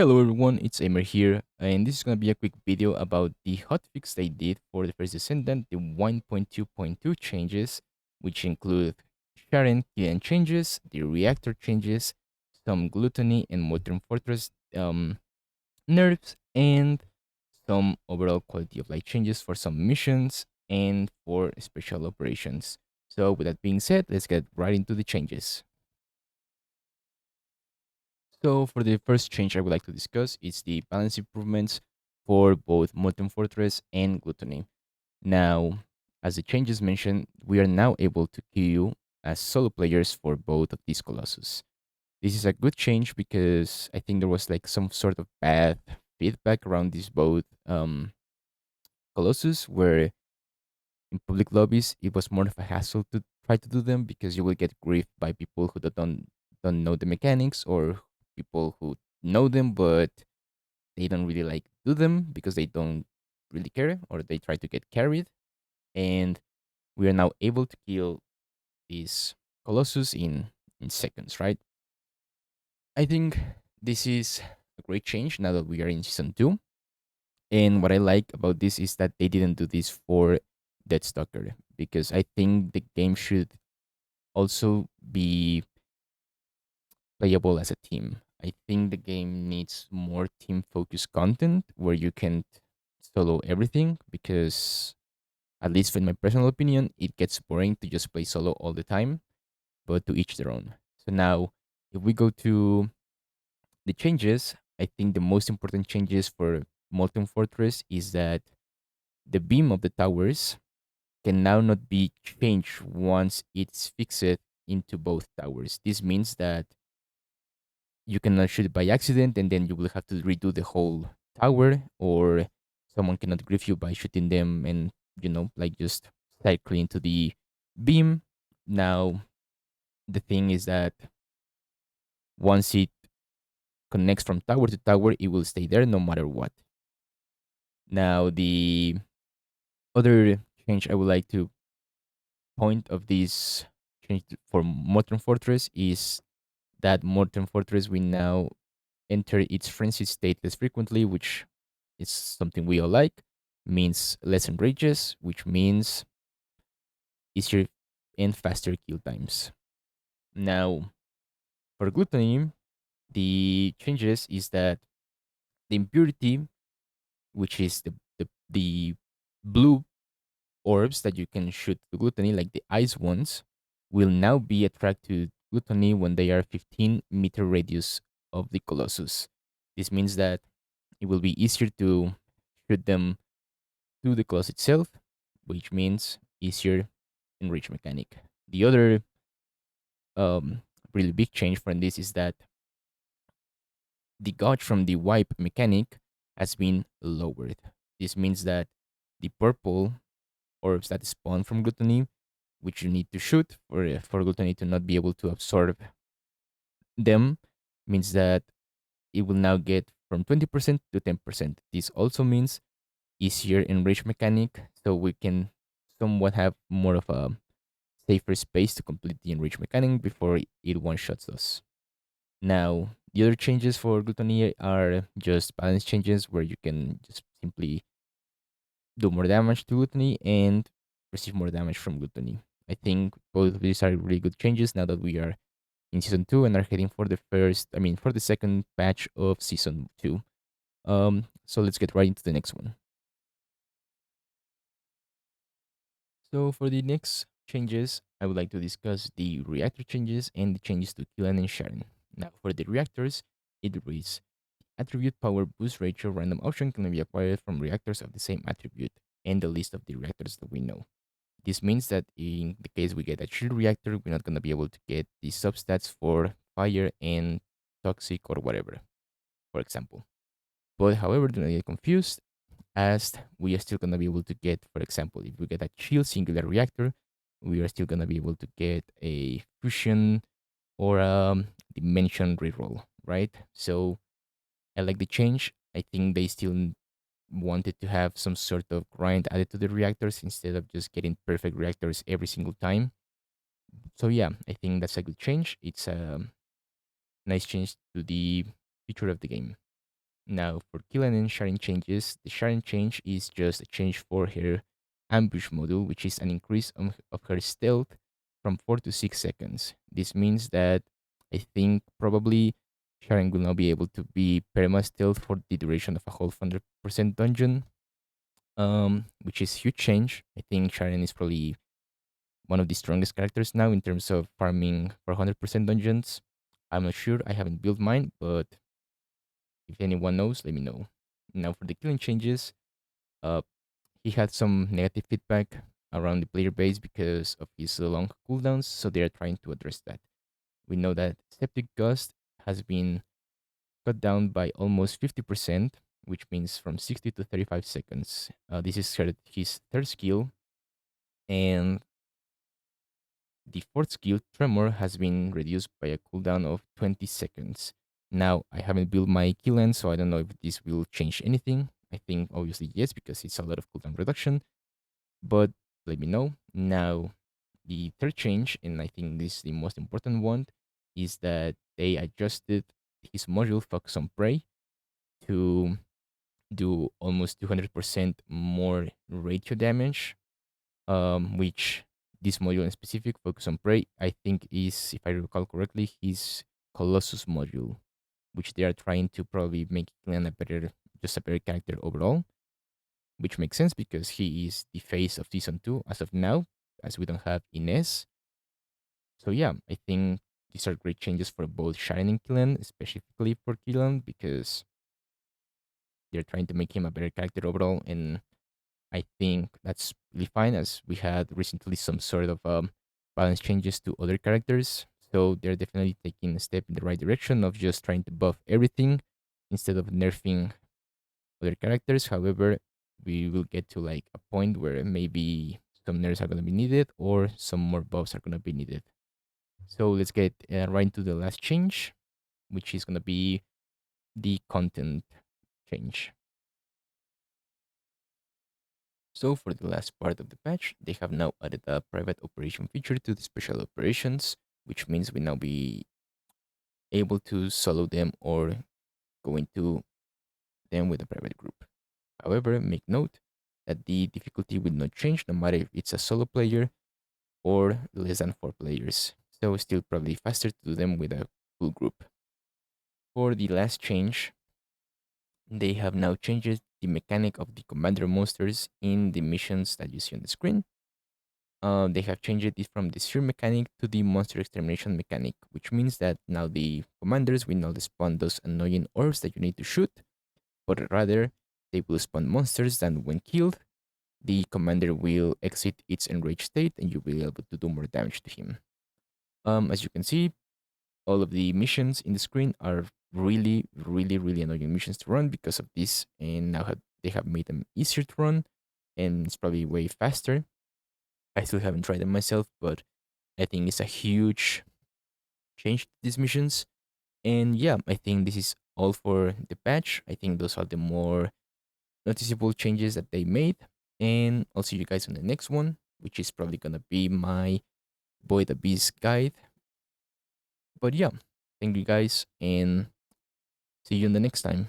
Hello everyone, it's Amer here, and this is going to be a quick video about the hotfix they did for the first Descendant, the 1.2.2 changes, which include Sharon Killian changes, the reactor changes, some gluttony and modern fortress nerfs, and some overall quality of life changes for some missions and for special operations. So with that being said, let's get right into the changes. So for the first change I would like to discuss is the balance improvements for both Molten Fortress and Gluttony. Now, as the changes mentioned, we are now able to queue as solo players for both of these Colossus. This is a good change because I think there was like some sort of bad feedback around these both Colossus where in public lobbies it was more of a hassle to try to do them because you will get griefed by people who don't know the mechanics or people who know them but they don't really like do them because they don't really care or they try to get carried. And we are now able to kill these Colossus in seconds, right? I think this is a great change now that we are in season 2. And what I like about this is that they didn't do this for Deathstalker because I think the game should also be playable as a team. I think the game needs more team focused content where you can solo everything because, at least in my personal opinion, it gets boring to just play solo all the time, but to each their own. So now, if we go to the changes, I think the most important changes for Molten Fortress is that the beam of the towers can now not be changed once it's fixed into both towers. This means that you cannot shoot it by accident and then you will have to redo the whole tower, or someone cannot grief you by shooting them and like just cycle into the beam. Now the thing is that once it connects from tower to tower, it will stay there no matter what. Now the other change I would like to point of this change for Modern Fortress is that Modern Fortress will now enter its frenzy state less frequently, which is something we all like, means less enrages, which means easier and faster kill times. Now, for Gluttony, the changes is that the impurity, which is the blue orbs that you can shoot to Gluttony, like the ice ones, will now be attracted to Gluttony when they are 15-meter radius of the Colossus. This means that it will be easier to shoot them to the Colossus itself, which means easier enrich mechanic. The other um, really big change from this is that the gauge from the wipe mechanic has been lowered. This means that the purple orbs that spawn from Gluttony, which you need to shoot for Gluttony to not be able to absorb them, means that it will now get from 20% to 10%. This also means easier enrich mechanic, so we can somewhat have more of a safer space to complete the enrich mechanic before it one shots us. Now, the other changes for Gluttony are just balance changes where you can just simply do more damage to Gluttony and receive more damage from Gluttony. I think both of these are really good changes now that we are in season 2 and are heading for for the second patch of season 2. So let's get right into the next one. So for the next changes, I would like to discuss the reactor changes and the changes to Killen and Sharon. Now for the reactors, it reads attribute power boost ratio random option can be acquired from reactors of the same attribute and the list of the reactors that we know. This means that in the case we get a shield reactor, we're not going to be able to get the substats for fire and toxic or whatever, for example. But however, do not get confused, as we are still going to be able to get, for example, if we get a chill singular reactor, we are still going to be able to get a fusion or a dimension reroll, right? So I like the change. I think they still wanted to have some sort of grind added to the reactors instead of just getting perfect reactors every single time. So yeah, I think that's a good change. It's a nice change to the feature of the game. Now, for killing and sharing changes, the sharing change is just a change for her ambush module, which is an increase of her stealth from 4 to 6 seconds. This means that I think probably Sharon will now be able to be perma stealth for the duration of a whole 100% dungeon, which is huge change. I think Sharon is probably one of the strongest characters now in terms of farming for 100% dungeons. I'm not sure, I haven't built mine, but if anyone knows, let me know. Now for the killing changes, uh, he had some negative feedback around the player base because of his long cooldowns, so they are trying to address that. We know that Septic Gust has been cut down by almost 50%, which means from 60 to 35 seconds. This is his third skill, and the fourth skill, Tremor, has been reduced by a cooldown of 20 seconds. Now, I haven't built my Killen, so I don't know if this will change anything. I think obviously yes, because it's a lot of cooldown reduction, but let me know. Now, the third change, and I think this is the most important one, is that they adjusted his module Focus on Prey to do almost 200% more ratio damage, which this module in specific, Focus on Prey, I think is, if I recall correctly, his Colossus module, which they are trying to probably make Killian just a better character overall, which makes sense because he is the face of Season 2 as of now, as we don't have Inez. So yeah, I think these are great changes for both Sharon and Killian, specifically for Killian, because they're trying to make him a better character overall, and I think that's really fine as we had recently some sort of balance changes to other characters. So they're definitely taking a step in the right direction of just trying to buff everything instead of nerfing other characters. However, we will get to like a point where maybe some nerfs are going to be needed or some more buffs are going to be needed. So let's get right into the last change, which is going to be the content change. So for the last part of the patch, they have now added a private operation feature to the special operations, which means we now be able to solo them or go into them with a private group. However, make note that the difficulty will not change no matter if it's a solo player or less than 4 players. So still probably faster to do them with a full group. For the last change, they have now changed the mechanic of the commander monsters in the missions that you see on the screen. They have changed it from the sphere mechanic to the monster extermination mechanic, which means that now the commanders will not spawn those annoying orbs that you need to shoot, but rather they will spawn monsters that when killed, the commander will exit its enraged state and you'll be able to do more damage to him. As you can see, all of the missions in the screen are really, really, really annoying missions to run because of this, and now they have made them easier to run, and it's probably way faster. I still haven't tried them myself, but I think it's a huge change to these missions. And yeah, I think this is all for the patch. I think those are the more noticeable changes that they made. And I'll see you guys on the next one, which is probably gonna be my Void Abyss guide. But yeah, thank you guys and see you in the next time.